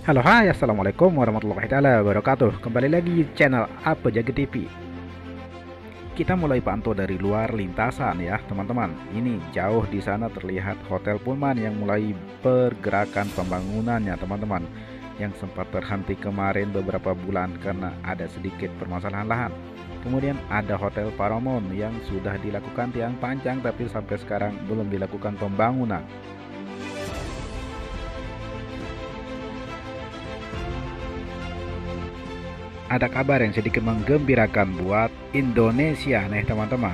Halo, hai, assalamualaikum warahmatullahi wabarakatuh. Kembali lagi di channel Apa Jaga TV. Kita mulai pantau dari luar lintasan ya, teman-teman. Ini jauh di sana terlihat Hotel Pullman yang mulai pergerakan pembangunannya, teman-teman. Yang sempat terhenti kemarin beberapa bulan karena ada sedikit permasalahan lahan. Kemudian ada Hotel Paramount yang sudah dilakukan tiang panjang tapi sampai sekarang belum dilakukan pembangunan. Ada kabar yang sedikit menggembirakan buat Indonesia nih teman-teman.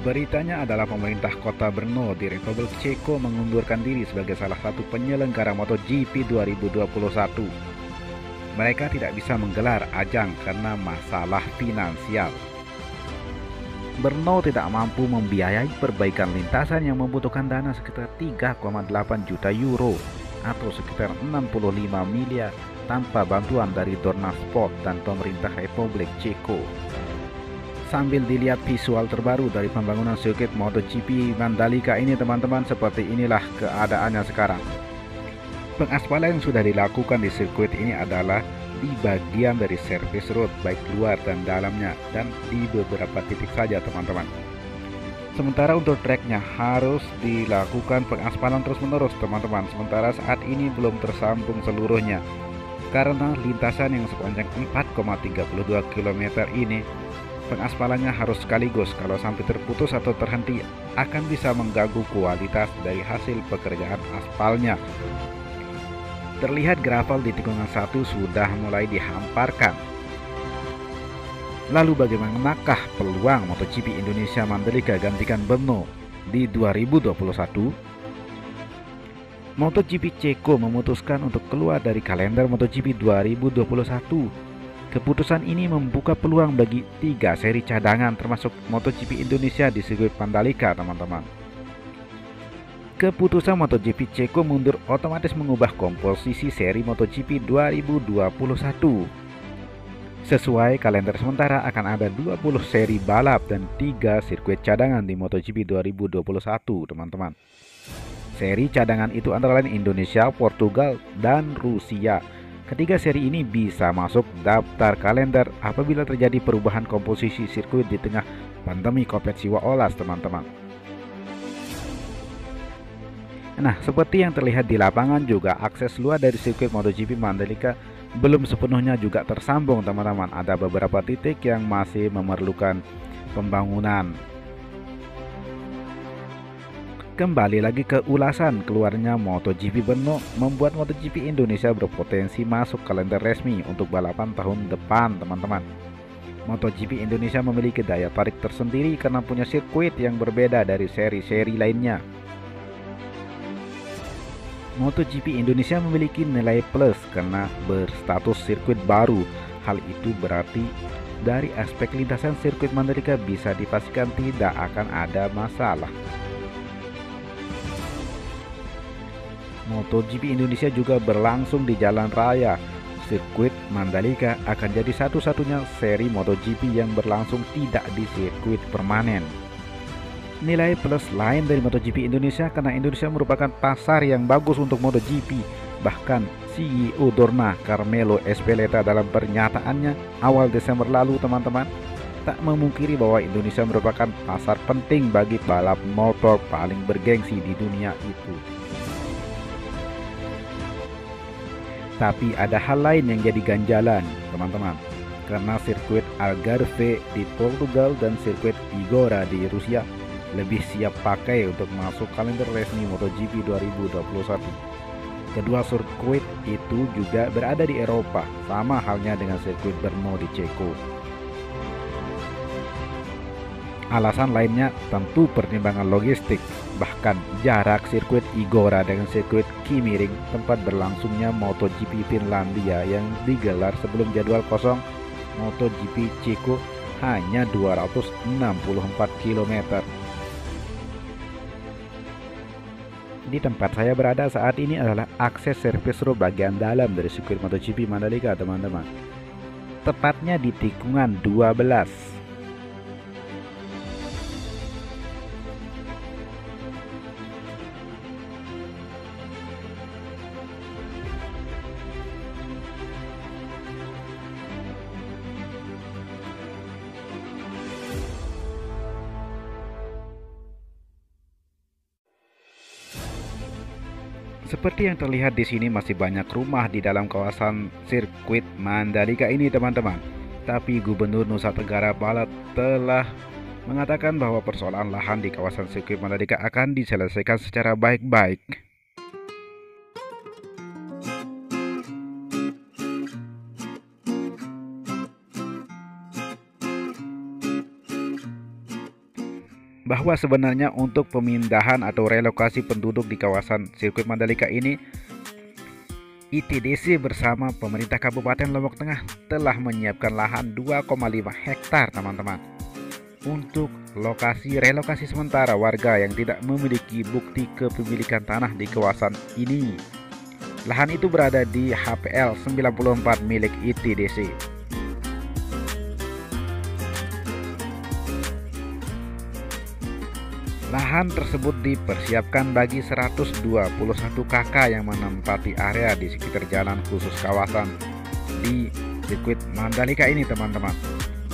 Beritanya adalah pemerintah kota Brno di Republik Ceko mengundurkan diri sebagai salah satu penyelenggara MotoGP 2021. Mereka tidak bisa menggelar ajang karena masalah finansial. Brno tidak mampu membiayai perbaikan lintasan yang membutuhkan dana sekitar 3,8 juta euro atau sekitar 65 miliar tanpa bantuan dari Dorna Sport dan pemerintah Republik Ceko. Sambil dilihat visual terbaru dari pembangunan sirkuit MotoGP Mandalika ini teman-teman, seperti inilah keadaannya sekarang. Pengaspalan yang sudah dilakukan di sirkuit ini adalah di bagian dari service road baik luar dan dalamnya dan di beberapa titik saja teman-teman. Sementara untuk treknya harus dilakukan pengaspalan terus-menerus teman-teman. Sementara saat ini belum tersambung seluruhnya karena lintasan yang sepanjang 4,32 km ini pengaspalannya harus sekaligus. Kalau sampai terputus atau terhenti akan bisa mengganggu kualitas dari hasil pekerjaan aspalnya. Terlihat gravel di tikungan 1 sudah mulai dihamparkan. Lalu bagaimanakah peluang MotoGP Indonesia Mandalika gantikan Brno di 2021? MotoGP Ceko memutuskan untuk keluar dari kalender MotoGP 2021. Keputusan ini membuka peluang bagi 3 seri cadangan termasuk MotoGP Indonesia di sirkuit Mandalika, teman-teman. Keputusan MotoGP Ceko mundur otomatis mengubah komposisi seri MotoGP 2021. Sesuai kalender sementara akan ada 20 seri balap dan 3 sirkuit cadangan di MotoGP 2021, teman-teman. Seri cadangan itu antara lain Indonesia, Portugal, dan Rusia. Ketiga seri ini bisa masuk daftar kalender apabila terjadi perubahan komposisi sirkuit di tengah pandemi COVID-19, teman-teman. Nah, seperti yang terlihat di lapangan juga akses luar dari sirkuit MotoGP Mandalika belum sepenuhnya juga tersambung, teman-teman. Ada beberapa titik yang masih memerlukan pembangunan. Kembali lagi ke ulasan, keluarnya MotoGP Brno membuat MotoGP Indonesia berpotensi masuk kalender resmi untuk balapan tahun depan, teman-teman. MotoGP Indonesia memiliki daya tarik tersendiri karena punya sirkuit yang berbeda dari seri-seri lainnya. MotoGP Indonesia memiliki nilai plus karena berstatus sirkuit baru. Hal itu berarti dari aspek lintasan sirkuit Mandalika bisa dipastikan tidak akan ada masalah. MotoGP Indonesia juga berlangsung di jalan raya. Sirkuit Mandalika akan jadi satu-satunya seri MotoGP yang berlangsung tidak di sirkuit permanen. Nilai plus lain dari MotoGP Indonesia karena Indonesia merupakan pasar yang bagus untuk MotoGP. Bahkan CEO Dorna Carmelo Ezpeleta dalam pernyataannya awal Desember lalu, teman-teman, tak memungkiri bahwa Indonesia merupakan pasar penting bagi balap motor paling bergengsi di dunia itu. Tapi ada hal lain yang jadi ganjalan, teman-teman. Karena sirkuit Algarve di Portugal dan sirkuit Igora di Rusia lebih siap pakai untuk masuk kalender resmi MotoGP 2021. Kedua sirkuit itu juga berada di Eropa, sama halnya dengan sirkuit Brno di Ceko. Alasan lainnya tentu pertimbangan logistik. Bahkan jarak sirkuit Igora dengan sirkuit Kimiring, tempat berlangsungnya MotoGP Finlandia yang digelar sebelum jadwal kosong MotoGP Ceko, hanya 264 km. Di tempat saya berada saat ini adalah akses service road bagian dalam dari sirkuit MotoGP Mandalika, teman-teman. Tepatnya di tikungan 12. Seperti yang terlihat di sini masih banyak rumah di dalam kawasan sirkuit Mandalika ini teman-teman. Tapi Gubernur Nusa Tenggara Barat telah mengatakan bahwa persoalan lahan di kawasan sirkuit Mandalika akan diselesaikan secara baik-baik. Bahwa sebenarnya untuk pemindahan atau relokasi penduduk di kawasan sirkuit Mandalika ini, ITDC bersama pemerintah Kabupaten Lombok Tengah telah menyiapkan lahan 2,5 hektar teman-teman untuk relokasi sementara warga yang tidak memiliki bukti kepemilikan tanah di kawasan ini. Lahan itu berada di HPL 94 milik ITDC. Lahan tersebut dipersiapkan bagi 121 kakak yang menempati area di sekitar jalan khusus kawasan di sirkuit Mandalika ini teman-teman.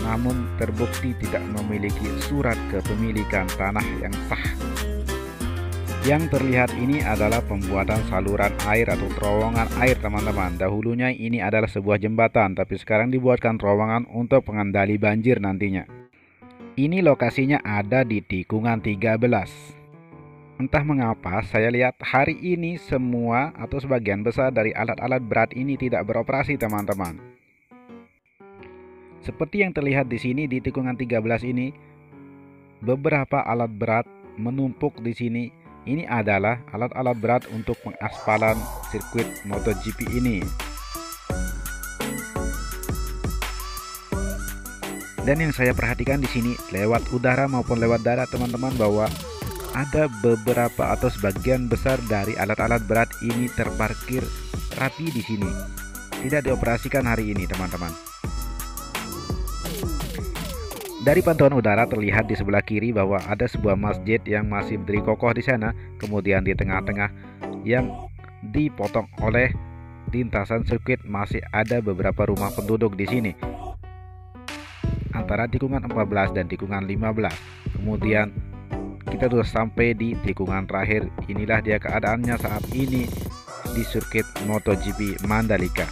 Namun terbukti tidak memiliki surat kepemilikan tanah yang sah. Yang terlihat ini adalah pembuatan saluran air atau terowongan air teman-teman. Dahulunya ini adalah sebuah jembatan, tapi sekarang dibuatkan terowongan untuk pengendali banjir nantinya. Ini lokasinya ada di tikungan 13. Entah mengapa saya lihat hari ini semua atau sebagian besar dari alat-alat berat ini tidak beroperasi teman-teman. Seperti yang terlihat di sini di tikungan 13 ini, beberapa alat berat menumpuk di sini. Ini adalah alat-alat berat untuk pengaspalan sirkuit MotoGP ini. Dan yang saya perhatikan di sini lewat udara maupun lewat darat teman-teman, bahwa ada beberapa atau sebagian besar dari alat-alat berat ini terparkir rapi di sini. Tidak dioperasikan hari ini teman-teman. Dari pantauan udara terlihat di sebelah kiri bahwa ada sebuah masjid yang masih berdiri kokoh di sana. Kemudian di tengah-tengah yang dipotong oleh lintasan sirkuit masih ada beberapa rumah penduduk di sini. Antara tikungan 14 dan tikungan 15. Kemudian kita sudah sampai di tikungan terakhir. Inilah dia keadaannya saat ini di sirkuit MotoGP Mandalika.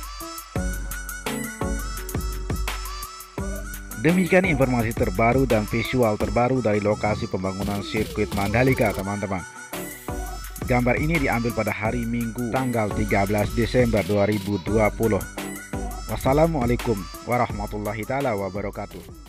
Demikian informasi terbaru dan visual terbaru dari lokasi pembangunan sirkuit Mandalika teman-teman. Gambar ini diambil pada hari Minggu tanggal 13 Desember 2020. Wassalamualaikum warahmatullahi wabarakatuh.